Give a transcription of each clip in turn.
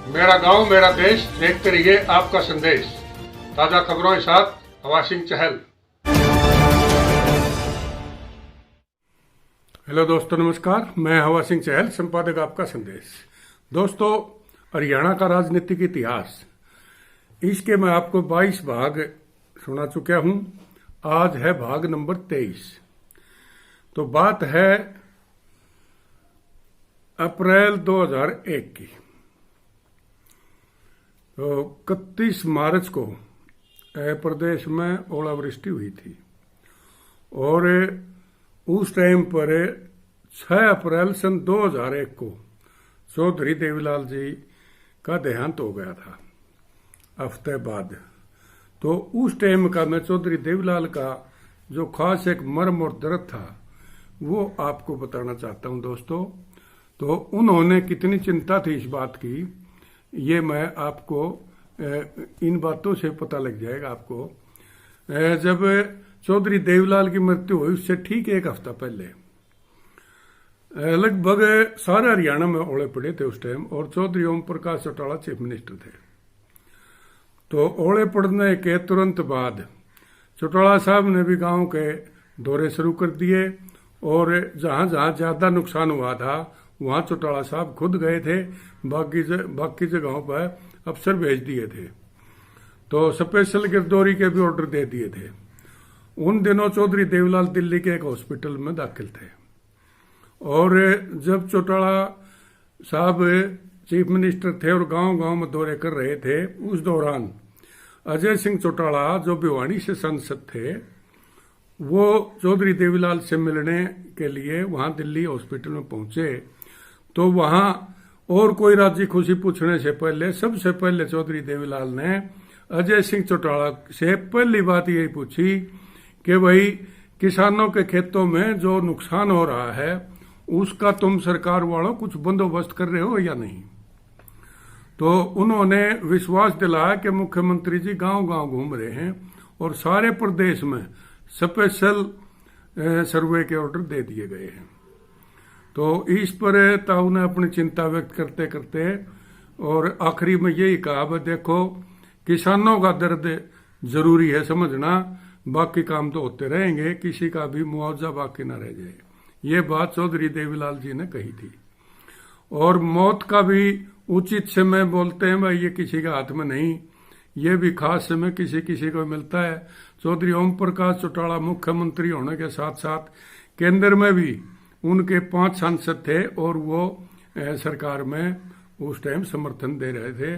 मेरा गांव मेरा देश देखते रहिए आपका संदेश। ताजा खबरों के साथ हवा सिंह चहल। हेलो दोस्तों, नमस्कार। मैं हवा सिंह चहल, संपादक आपका संदेश। दोस्तों, हरियाणा का राजनीतिक इतिहास, इसके मैं आपको 22 भाग सुना चुका हूं। आज है भाग नंबर 23। तो बात है अप्रैल 2001 की। तो 31 मार्च को प्रदेश में ओलावृष्टि हुई थी और उस टाइम पर 6 अप्रैल सन 2001 को चौधरी देवीलाल जी का देहांत हो गया था हफ्ते बाद। तो उस टाइम का मैं चौधरी देवीलाल का जो खास एक मर्म और दर्द था वो आपको बताना चाहता हूं दोस्तों। तो उन्होंने कितनी चिंता थी इस बात की, ये मैं आपको इन बातों से पता लग जाएगा आपको। जब चौधरी देवीलाल की मृत्यु हुई उससे ठीक एक हफ्ता पहले लगभग सारे हरियाणा में ओले पड़े थे उस टाइम, और चौधरी ओम प्रकाश चौटाला चीफ मिनिस्टर थे। तो ओले पड़ने के तुरंत बाद चौटाला साहब ने भी गांव के दौरे शुरू कर दिए और जहां जहां ज्यादा नुकसान हुआ था वहां चौटाला साहब खुद गए थे। बाकी जगहों पर अफसर भेज दिए थे। तो स्पेशल गिरदौरी के भी ऑर्डर दे दिए थे। उन दिनों चौधरी देवीलाल दिल्ली के एक हॉस्पिटल में दाखिल थे और जब चौटाला साहब चीफ मिनिस्टर थे और गांव गांव में दौरे कर रहे थे, उस दौरान अजय सिंह चौटाला जो भिवानी से सांसद थे, वो चौधरी देवीलाल से मिलने के लिए वहां दिल्ली हॉस्पिटल में पहुंचे। तो वहां और कोई राजी खुशी पूछने से पहले सबसे पहले चौधरी देवीलाल ने अजय सिंह चौटाला से पहली बात यही पूछी कि भाई किसानों के खेतों में जो नुकसान हो रहा है उसका तुम सरकार वालों कुछ बंदोबस्त कर रहे हो या नहीं। तो उन्होंने विश्वास दिलाया कि मुख्यमंत्री जी गांव गांव घूम रहे हैं और सारे प्रदेश में स्पेशल सर्वे के ऑर्डर दे दिए गए हैं। तो इस पर ताऊ ने अपनी चिंता व्यक्त करते करते और आखिरी में यही कहा, भाई देखो किसानों का दर्द जरूरी है समझना, बाकी काम तो होते रहेंगे, किसी का भी मुआवजा बाकी न रह जाए। ये बात चौधरी देवीलाल जी ने कही थी। और मौत का भी उचित समय बोलते हैं भाई, ये किसी के हाथ में नहीं, ये भी खास समय किसी किसी को मिलता है। चौधरी ओम प्रकाश चौटाला मुख्यमंत्री होने के साथ साथ केंद्र में भी उनके 5 सांसद थे और वो सरकार में उस टाइम समर्थन दे रहे थे।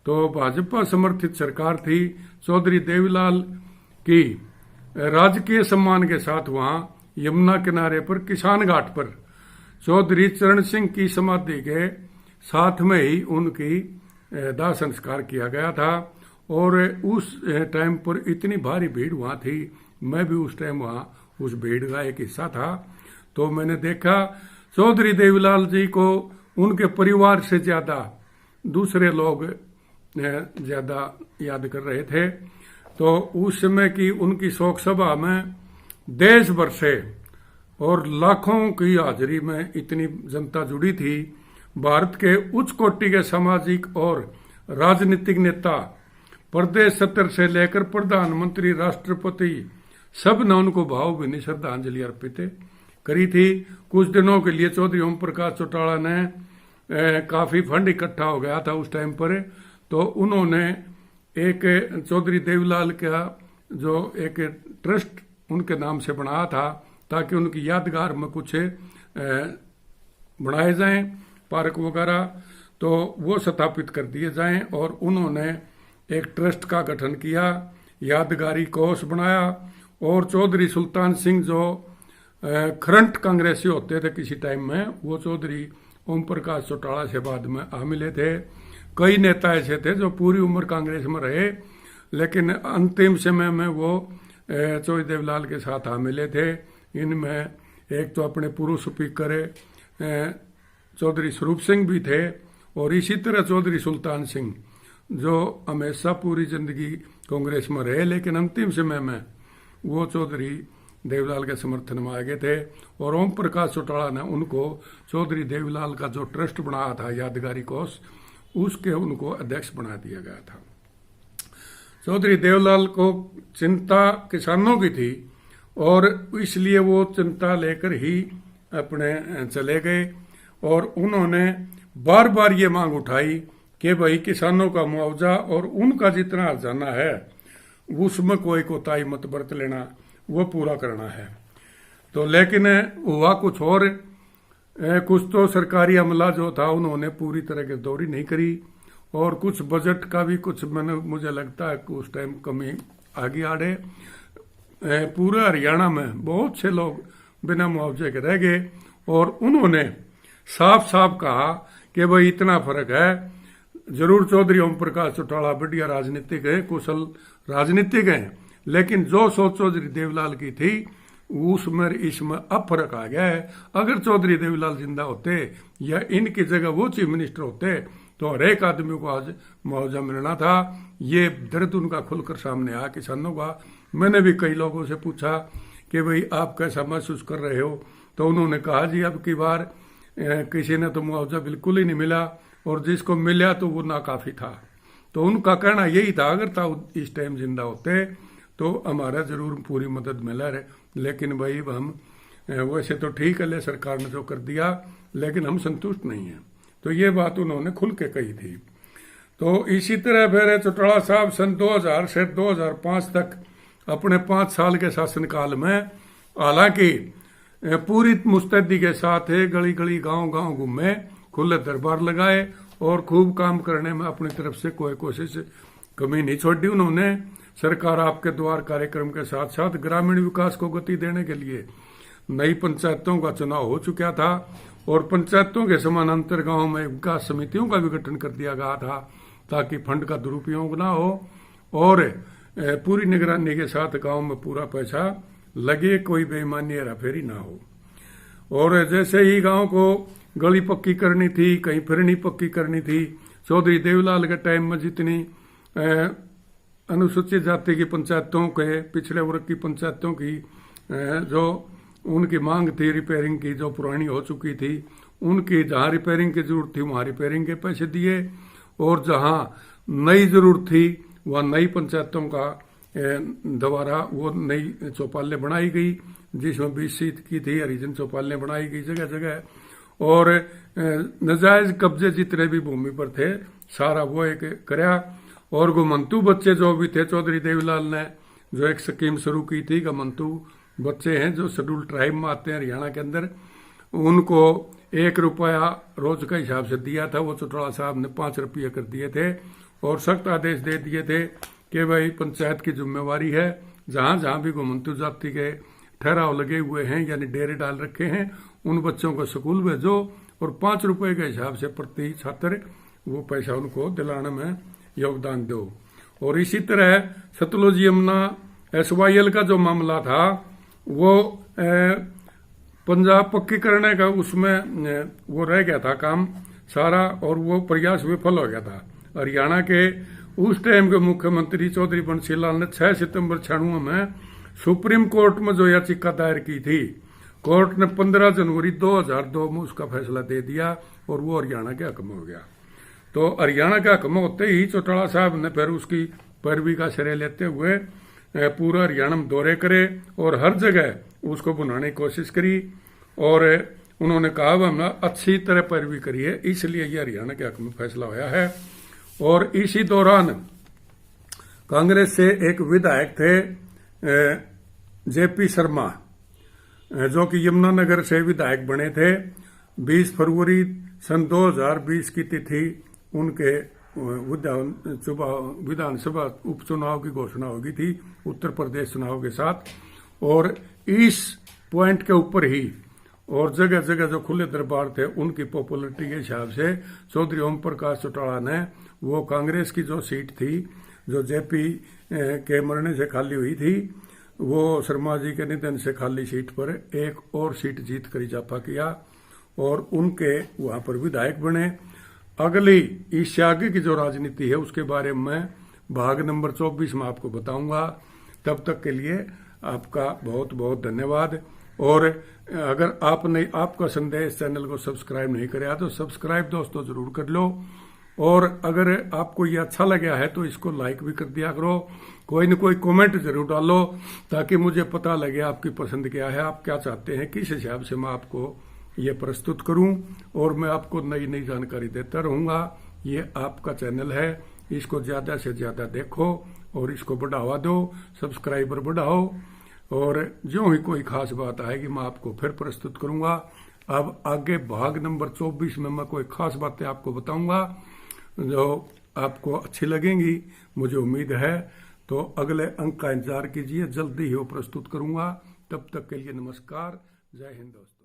तो भाजपा समर्थित सरकार थी। चौधरी देवीलाल की राजकीय सम्मान के साथ वहां यमुना किनारे पर किसान घाट पर चौधरी चरण सिंह की समाधि के साथ में ही उनकी दाह संस्कार किया गया था। और उस टाइम पर इतनी भारी भीड़ वहां थी, मैं भी उस टाइम वहां उस भीड़ का एक हिस्सा था। तो मैंने देखा चौधरी देवीलाल जी को उनके परिवार से ज्यादा दूसरे लोग ज्यादा याद कर रहे थे। तो उस समय की उनकी शोक सभा में देश भर से और लाखों की हाजिरी में इतनी जनता जुड़ी थी। भारत के उच्च कोटि के सामाजिक और राजनीतिक नेता, प्रदेश सत्र से लेकर प्रधानमंत्री, राष्ट्रपति, सब ने उनको भावभीनी श्रद्धांजलि अर्पित करी थी। कुछ दिनों के लिए चौधरी ओम प्रकाश चौटाला ने काफी फंड इकट्ठा हो गया था उस टाइम पर। तो उन्होंने एक चौधरी देवीलाल का जो एक ट्रस्ट उनके नाम से बनाया था ताकि उनकी यादगार में कुछ बनाए जाएं, पार्क वगैरह, तो वो स्थापित कर दिए जाएं। और उन्होंने एक ट्रस्ट का गठन किया, यादगारी कोष बनाया। और चौधरी सुल्तान सिंह जो करंट कांग्रेसी होते थे किसी टाइम में, वो चौधरी ओम प्रकाश चौटाला से बाद में आ मिले थे। कई नेता ऐसे थे जो पूरी उम्र कांग्रेस में रहे, लेकिन अंतिम समय में वो चौधरी देवीलाल के साथ आ मिले थे। इनमें एक तो अपने पूर्व स्पीकर चौधरी स्वरूप सिंह भी थे, और इसी तरह चौधरी सुल्तान सिंह जो हमेशा पूरी जिंदगी कांग्रेस में रहे, लेकिन अंतिम समय में वो चौधरी देवीलाल के समर्थन में आ गए थे। और ओम प्रकाश चौटाला ने उनको चौधरी देवीलाल का जो ट्रस्ट बनाया था यादगारी कोष, उसके उनको अध्यक्ष बना दिया गया था। चौधरी देवलाल को चिंता किसानों की थी और इसलिए वो चिंता लेकर ही अपने चले गए और उन्होंने बार बार ये मांग उठाई कि भाई किसानों का मुआवजा और उनका जितना हर्जाना है उसमें कोई कोताही मत बरत लेना, वो पूरा करना है। तो लेकिन हुआ कुछ और, कुछ तो सरकारी अमला जो था उन्होंने पूरी तरह गिरदौरी नहीं करी और कुछ बजट का भी कुछ मुझे लगता है कि उस टाइम कमी आगे आड़े। पूरे हरियाणा में बहुत से लोग बिना मुआवजे के रह गए और उन्होंने साफ साफ कहा कि भाई इतना फर्क है। जरूर चौधरी ओम प्रकाश चौटाला बढ़िया राजनीतिक है, कुशल राजनीतिक है, लेकिन जो सोच चौधरी देवलाल की थी उसमें इसमें अब फर्क आ गया है। अगर चौधरी देवलाल जिंदा होते या इनकी जगह वो चीफ मिनिस्टर होते तो हर एक आदमी को आज मुआवजा मिलना था। ये दर्द उनका खुलकर सामने आया किसानों का। मैंने भी कई लोगों से पूछा कि भाई आप कैसा महसूस कर रहे हो, तो उन्होंने कहा जी अब की बार किसी ने तो मुआवजा बिल्कुल ही नहीं मिला और जिसको मिला तो वो नाकाफी था। तो उनका कहना यही था अगर था इस टाइम जिंदा होते तो हमारा जरूर पूरी मदद मिला रहे, लेकिन भाई हम वैसे तो ठीक है ले सरकार ने जो कर दिया लेकिन हम संतुष्ट नहीं हैं। तो ये बात उन्होंने खुल के कही थी। तो इसी तरह फिर चौटाला साहब सन 2000 से 2005 तक अपने 5 साल के शासनकाल में हालांकि पूरी मुस्तैदी के साथ गली गली गांव गांव घूमे, खुले दरबार लगाए और खूब काम करने में अपनी तरफ से कोई कोशिश कमी नहीं छोड़ी उन्होंने। सरकार आपके द्वार कार्यक्रम के साथ साथ ग्रामीण विकास को गति देने के लिए नई पंचायतों का चुनाव हो चुका था और पंचायतों के समानांतर गांव में विकास समितियों का भी गठन कर दिया गया था ताकि फंड का दुरुपयोग ना हो और पूरी निगरानी के साथ गांव में पूरा पैसा लगे, कोई बेईमानी हेराफेरी ना हो। और जैसे ही गांव को गली पक्की करनी थी, कहीं फिरनी पक्की करनी थी, चौधरी देवलाल के टाइम में जितनी अनुसूचित जाति की पंचायतों के, पिछड़े वर्ग की पंचायतों की जो उनकी मांग थी रिपेयरिंग की, जो पुरानी हो चुकी थी, उनकी जहां रिपेयरिंग की जरूरत थी वहां रिपेयरिंग के पैसे दिए और जहां नई जरूरत थी वह नई पंचायतों का दोबारा वो नई चौपालें बनाई गई जिसमें 20 सीट की थी, हरिजन चौपालें बनाई गई जगह जगह और नजायज कब्जे जितने भी भूमि पर थे सारा वो एक कराया। और गुमंतु बच्चे जो भी थे चौधरी देवलाल ने जो एक स्कीम शुरू की थी, गुमंतु बच्चे हैं जो शेड्यूल ट्राइब में आते हैं हरियाणा के अंदर, उनको 1 रुपया रोज का हिसाब से दिया था। वो चौटाला साहब ने 5 रुपये कर दिए थे और सख्त आदेश दे दिए थे कि भाई पंचायत की जिम्मेवारी है जहां जहां भी गुमंतु जाति के ठहराव लगे हुए हैं यानी डेरे डाल रखे हैं उन बच्चों को स्कूल भेजो और 5 रुपए के हिसाब से प्रति छात्र वो पैसा उनको दिलाने में योगदान दो। और इसी तरह सतलुज यमुना SYL का जो मामला था वो पंजाब पक्की करने का उसमें वो रह गया था काम सारा और वो प्रयास विफल हो गया था। हरियाणा के उस टाइम के मुख्यमंत्री चौधरी बंसी लाल ने 6 सितंबर 1996 में सुप्रीम कोर्ट में जो याचिका दायर की थी, कोर्ट ने 15 जनवरी 2002 में उसका फैसला दे दिया और वो हरियाणा के हक में हो गया। तो हरियाणा के हक में होते ही चौटाला साहब ने फिर उसकी पैरवी का श्रेय लेते हुए पूरा हरियाणा में दौरे करे और हर जगह उसको बनाने की कोशिश करी और उन्होंने कहा हमने अच्छी तरह पैरवी करी है, इसलिए ये हरियाणा के हक में फैसला होया है। और इसी दौरान कांग्रेस से एक विधायक थे JP शर्मा जो कि यमुनानगर से विधायक बने थे। 20 फरवरी सन 2020 की तिथि उनके विधानसभा उपचुनाव की घोषणा होगी थी उत्तर प्रदेश चुनाव के साथ और इस पॉइंट के ऊपर ही और जगह जगह जो खुले दरबार थे उनकी पॉपुलरिटी के हिसाब से चौधरी ओम प्रकाश चौटाला ने वो कांग्रेस की जो सीट थी जो JP के मरने से खाली हुई थी वो शर्मा जी के निधन से खाली सीट पर एक और सीट जीत कर इजाफा किया और उनके वहां पर विधायक बने। अगली इससे आगे की जो राजनीति है उसके बारे में भाग नंबर 24 में आपको बताऊंगा। तब तक के लिए आपका बहुत बहुत धन्यवाद। और अगर आपने आपका संदेश चैनल को सब्सक्राइब नहीं कराया तो सब्सक्राइब दोस्तों जरूर कर लो और अगर आपको ये अच्छा लगा है तो इसको लाइक भी कर दिया करो, कोई न कोई कमेंट जरूर डालो ताकि मुझे पता लगे आपकी पसंद क्या है, आप क्या चाहते हैं, किस हिसाब से मैं आपको ये प्रस्तुत करूं और मैं आपको नई नई जानकारी देता रहूंगा। ये आपका चैनल है, इसको ज़्यादा से ज़्यादा देखो और इसको बढ़ावा दो, सब्सक्राइबर बढ़ाओ, और जो ही कोई खास बात आएगी मैं आपको फिर प्रस्तुत करूंगा। अब आगे भाग नंबर 24 में मैं कोई खास बातें आपको बताऊंगा जो आपको अच्छी लगेंगी, मुझे उम्मीद है। तो अगले अंक का इंतजार कीजिए, जल्दी ही वो प्रस्तुत करूंगा। तब तक के लिए नमस्कार, जय हिंद दोस्तों।